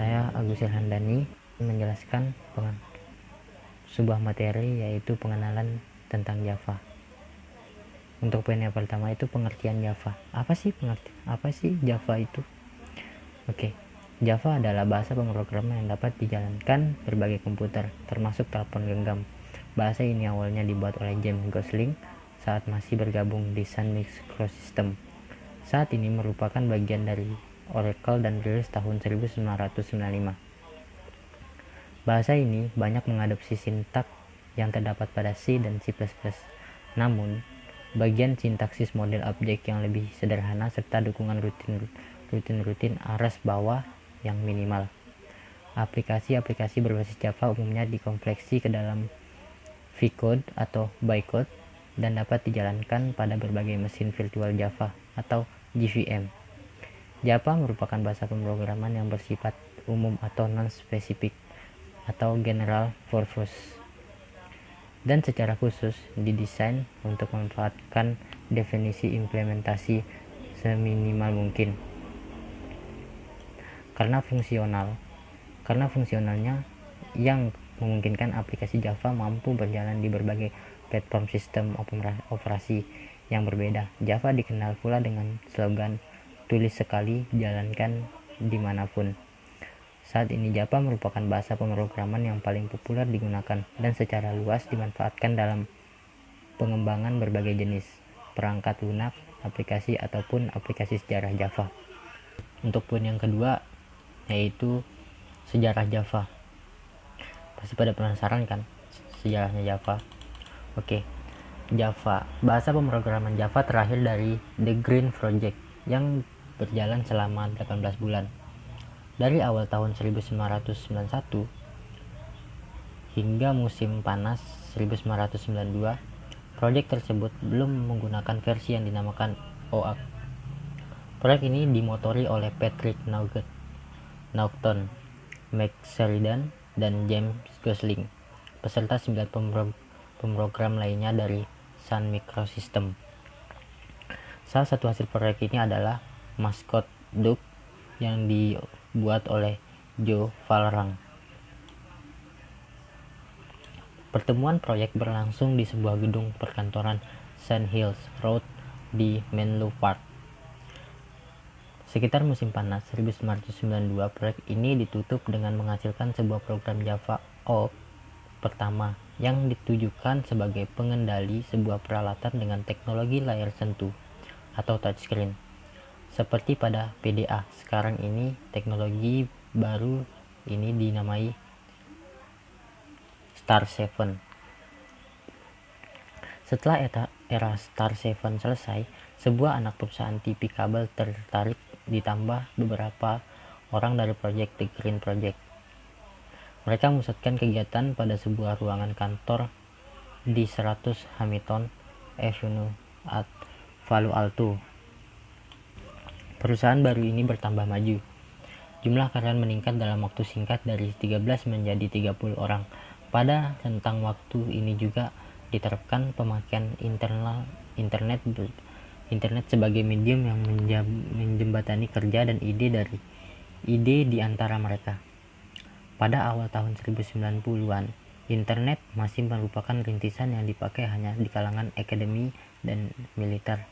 Saya Agus Ilhandani menjelaskan sebuah materi yaitu pengenalan tentang Java. Untuk poin yang pertama itu pengertian Java. Apa sih Java itu? Oke. Java adalah bahasa pemrograman yang dapat dijalankan berbagai komputer, termasuk telepon genggam. Bahasa ini awalnya dibuat oleh James Gosling saat masih bergabung di Sun Microsystems. Saat ini merupakan bagian dari Oracle dan rilis tahun 1995. Bahasa ini banyak mengadopsi sintak yang terdapat pada C dan C++. Namun, bagian sintaksis model objek yang lebih sederhana serta dukungan rutin aras bawah yang minimal. Aplikasi-aplikasi berbasis Java umumnya dikompleksi ke dalam V-code atau bytecode dan dapat dijalankan pada berbagai mesin virtual Java atau JVM. Java merupakan bahasa pemrograman yang bersifat umum atau non-spesifik atau general purpose dan secara khusus didesain untuk memanfaatkan definisi implementasi seminimal mungkin karena fungsionalnya yang memungkinkan aplikasi Java mampu berjalan di berbagai platform sistem operasi yang berbeda. Java dikenal pula dengan slogan tulis sekali, jalankan dimanapun. Saat ini Java merupakan bahasa pemrograman yang paling populer digunakan dan secara luas dimanfaatkan dalam pengembangan berbagai jenis perangkat lunak, aplikasi ataupun aplikasi sejarah Java. Untuk poin yang kedua yaitu sejarah Java. Pasti pada penasaran kan sejarahnya Java? Oke. Java, bahasa pemrograman Java terakhir dari The Green Project yang berjalan selama 18 bulan. Dari awal tahun 1991 hingga musim panas 1992, proyek tersebut belum menggunakan versi yang dinamakan OAK. Proyek ini dimotori oleh Patrick Naughton, Mike Sheridan, dan James Gosling, beserta 9 pemrogram lainnya dari Sun Microsystems. Salah satu hasil proyek ini adalah maskot Duck yang dibuat oleh Joe Valrang. Pertemuan proyek berlangsung di sebuah gedung perkantoran Sand Hills Road di Menlo Park. Sekitar musim panas 1992, proyek ini ditutup dengan menghasilkan sebuah program Java OOP pertama yang ditujukan sebagai pengendali sebuah peralatan dengan teknologi layar sentuh atau touchscreen. Seperti pada PDA, sekarang ini teknologi baru ini dinamai Star 7. Setelah era Star 7 selesai, sebuah anak perusahaan TV kabel tertarik ditambah beberapa orang dari proyek The Green Project. Mereka memusatkan kegiatan pada sebuah ruangan kantor di 100 Hamilton Avenue at Palo Alto. Perusahaan baru ini bertambah maju. Jumlah karyawan meningkat dalam waktu singkat dari 13 menjadi 30 orang. Pada rentang waktu ini juga diterapkan pemakaian internet sebagai medium yang menjembatani kerja dan ide di antara mereka. Pada awal tahun 1990-an, internet masih merupakan rintisan yang dipakai hanya di kalangan akademi dan militer.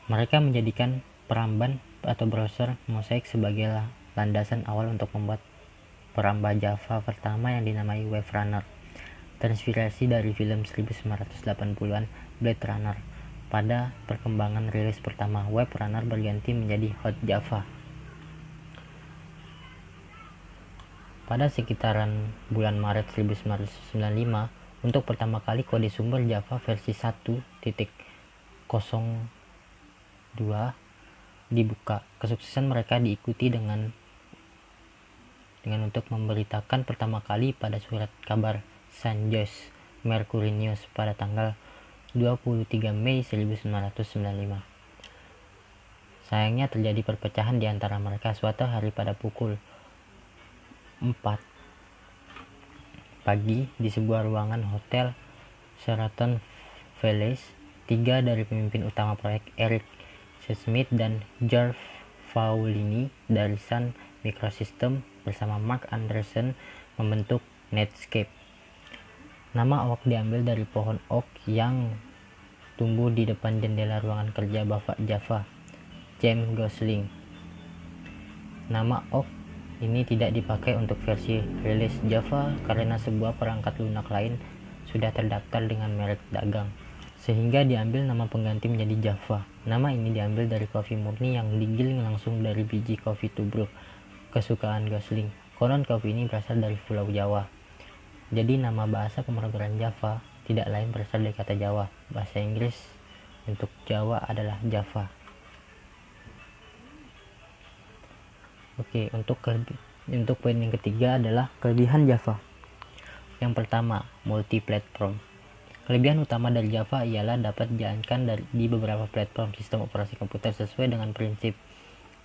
Mereka menjadikan peramban atau browser Mosaic sebagai landasan awal untuk membuat perambah Java pertama yang dinamai Wave Runner, terinspirasi dari film 1980-an Blade Runner. Pada perkembangan rilis pertama, Wave Runner berganti menjadi Hot Java. Pada sekitaran bulan Maret 1995, untuk pertama kali kode sumber Java versi 1.02 dibuka. Kesuksesan mereka diikuti dengan untuk memberitakan pertama kali pada surat kabar San Jose Mercury News pada tanggal 23 Mei 1995. Sayangnya terjadi perpecahan di antara mereka suatu hari pada pukul 4 pagi di sebuah ruangan hotel Sheraton Village. 3 dari pemimpin utama proyek, Eric Smith dan George Paulini dari Sun Microsystems bersama Mark Anderson membentuk Netscape. Nama oak diambil dari pohon oak yang tumbuh di depan jendela ruangan kerja Bapak Java, James Gosling. Nama oak ini tidak dipakai untuk versi rilis Java karena sebuah perangkat lunak lain sudah terdaftar dengan merek dagang, sehingga diambil nama pengganti menjadi Java. Nama ini diambil dari kopi murni yang digiling langsung dari biji kopi tubruk kesukaan Gosling. Konon kopi ini berasal dari Pulau Jawa. Jadi nama bahasa pemrograman Java tidak lain berasal dari kata Jawa. Bahasa Inggris untuk Jawa adalah Java. Oke, untuk poin yang ketiga adalah kelebihan Java. Yang pertama, multi-platform. Kelebihan utama dari Java ialah dapat dijalankan di beberapa platform sistem operasi komputer sesuai dengan prinsip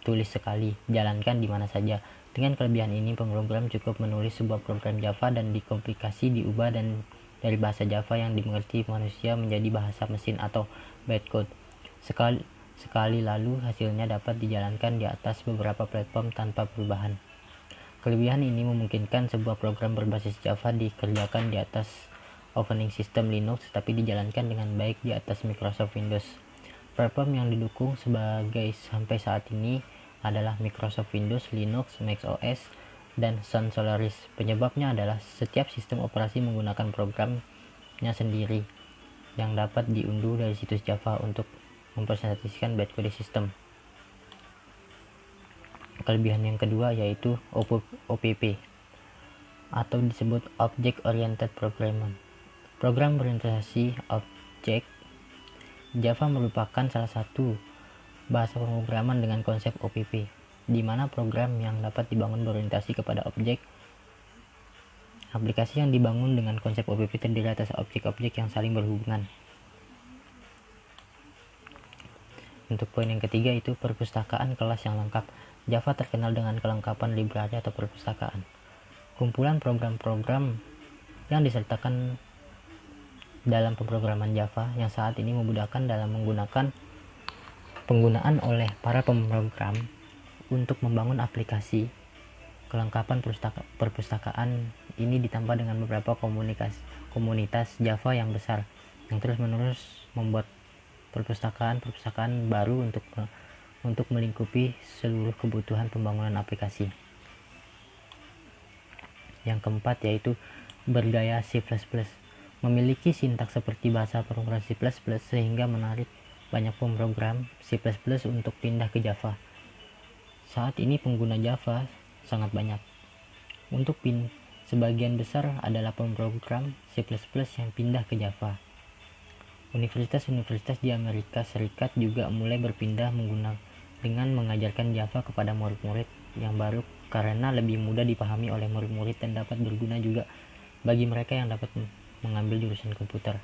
tulis sekali, jalankan di mana saja. Dengan kelebihan ini, pemrogram cukup menulis sebuah program Java dan dikomplikasi diubah dan dari bahasa Java yang dimengerti manusia menjadi bahasa mesin atau bytecode. Sekali lalu hasilnya dapat dijalankan di atas beberapa platform tanpa perubahan. Kelebihan ini memungkinkan sebuah program berbasis Java dikerjakan di atas operating system Linux tapi dijalankan dengan baik di atas Microsoft Windows. Platform yang didukung sebagai sampai saat ini adalah Microsoft Windows, Linux, Mac OS, dan Sun Solaris. Penyebabnya adalah setiap sistem operasi menggunakan programnya sendiri yang dapat diunduh dari situs Java untuk mempresentasikan bytecode sistem. Kelebihan yang kedua yaitu OPP atau disebut Object Oriented Programming. Program berorientasi objek. Java merupakan salah satu bahasa pemrograman dengan konsep OPP, di mana program yang dapat dibangun berorientasi kepada objek. Aplikasi yang dibangun dengan konsep OPP terdiri atas objek-objek yang saling berhubungan. Untuk poin yang ketiga itu perpustakaan kelas yang lengkap. Java terkenal dengan kelengkapan library atau perpustakaan. Kumpulan program-program yang disertakan dalam pemrograman Java yang saat ini memudahkan dalam penggunaan oleh para pemrogram untuk membangun aplikasi. Kelengkapan perpustakaan ini ditambah dengan beberapa komunitas Java yang besar yang terus-menerus membuat perpustakaan baru untuk melingkupi seluruh kebutuhan pembangunan aplikasi. Yang keempat yaitu bergaya C++. Memiliki sintaks seperti bahasa pemrograman C++ sehingga menarik banyak pemrogram C++ untuk pindah ke Java. Saat ini pengguna Java sangat banyak. Sebagian besar adalah pemrogram C++ yang pindah ke Java. Universitas-universitas di Amerika Serikat juga mulai berpindah dengan mengajarkan Java kepada murid-murid yang baru karena lebih mudah dipahami oleh murid-murid dan dapat berguna juga bagi mereka yang dapat mengambil jurusan komputer.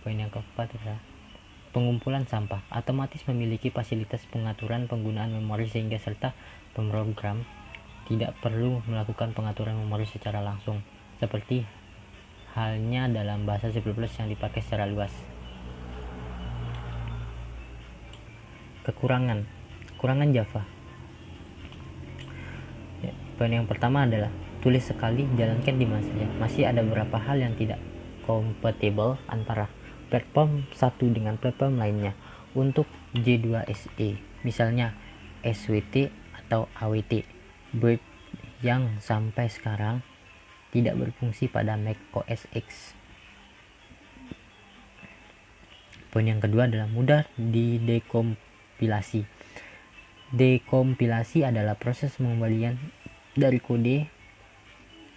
Poin yang keempat adalah pengumpulan sampah. Otomatis memiliki fasilitas pengaturan penggunaan memori sehingga serta pemrogram tidak perlu melakukan pengaturan memori secara langsung seperti halnya dalam bahasa C++ yang dipakai secara luas. Kekurangan Java. Poin yang pertama adalah tulis sekali, jalankan di mana saja. Masih ada beberapa hal yang tidak kompatibel antara platform satu dengan platform lainnya. Untuk J2SE misalnya SWT atau AWT Bird yang sampai sekarang tidak berfungsi pada Mac OS X. Poin yang kedua adalah mudah didekompilasi. Dekompilasi adalah proses pengembalian dari kode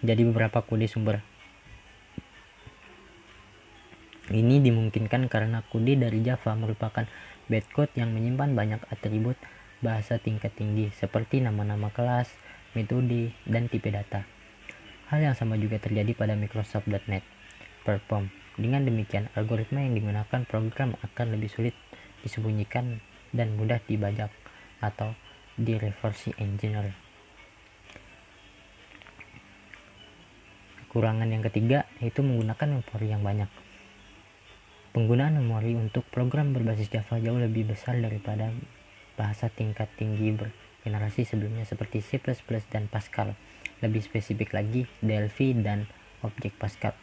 jadi beberapa kode sumber. Ini dimungkinkan karena kode dari Java merupakan bytecode yang menyimpan banyak atribut bahasa tingkat tinggi seperti nama-nama kelas, metode, dan tipe data. Hal yang sama juga terjadi pada Microsoft.NET Platform. Dengan demikian, algoritma yang digunakan program akan lebih sulit disembunyikan dan mudah dibajak atau di-reverse engineer. Kekurangan yang ketiga yaitu menggunakan memori yang banyak. Penggunaan memori untuk program berbasis Java jauh lebih besar daripada bahasa tingkat tinggi bergenerasi sebelumnya seperti C++ dan Pascal. Lebih spesifik lagi, Delphi dan objek Pascal.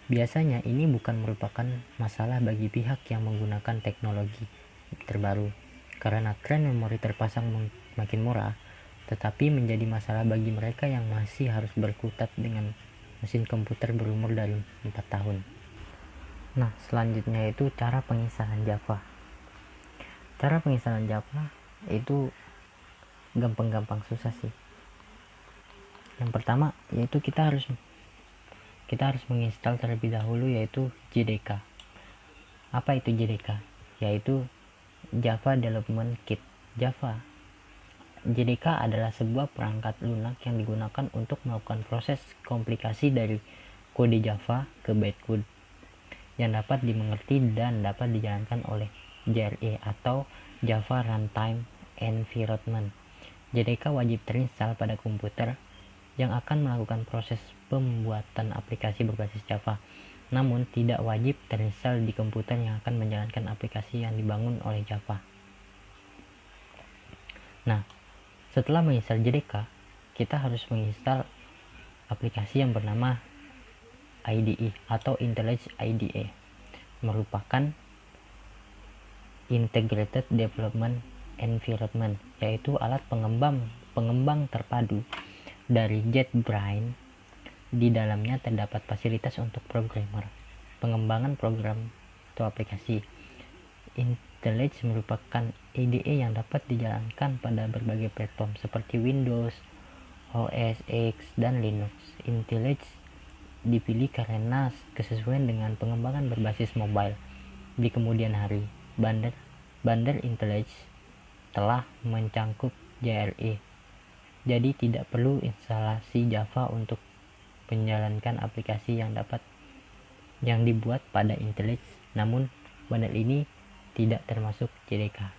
Biasanya ini bukan merupakan masalah bagi pihak yang menggunakan teknologi terbaru, karena tren memori terpasang makin murah, tetapi menjadi masalah bagi mereka yang masih harus berkutat dengan mesin komputer berumur dari 4 tahun. Nah, selanjutnya itu cara pengisahan Java. Cara pengisahan Java itu gampang-gampang susah sih. Yang pertama yaitu kita harus menginstal terlebih dahulu yaitu JDK. Apa itu JDK? Yaitu Java Development Kit. JDK adalah sebuah perangkat lunak yang digunakan untuk melakukan proses komplikasi dari kode Java ke bytecode yang dapat dimengerti dan dapat dijalankan oleh JRE atau Java Runtime Environment. JDK wajib terinstall pada komputer yang akan melakukan proses pembuatan aplikasi berbasis Java, namun tidak wajib terinstall di komputer yang akan menjalankan aplikasi yang dibangun oleh Java. Nah, setelah menginstal JDK, kita harus menginstal aplikasi yang bernama IDE atau IntelliJ IDE, merupakan Integrated Development Environment, yaitu alat pengembang terpadu dari JetBrains. Di dalamnya terdapat fasilitas untuk programmer, pengembangan program atau aplikasi. IntelliJ merupakan IDE yang dapat dijalankan pada berbagai platform seperti Windows, OS X, dan Linux. IntelliJ dipilih karena kesesuaian dengan pengembangan berbasis mobile. Di kemudian hari, bundle IntelliJ telah mencangkup JRE, jadi tidak perlu instalasi Java untuk menjalankan aplikasi yang dibuat pada IntelliJ. Namun bundle ini tidak termasuk JDK.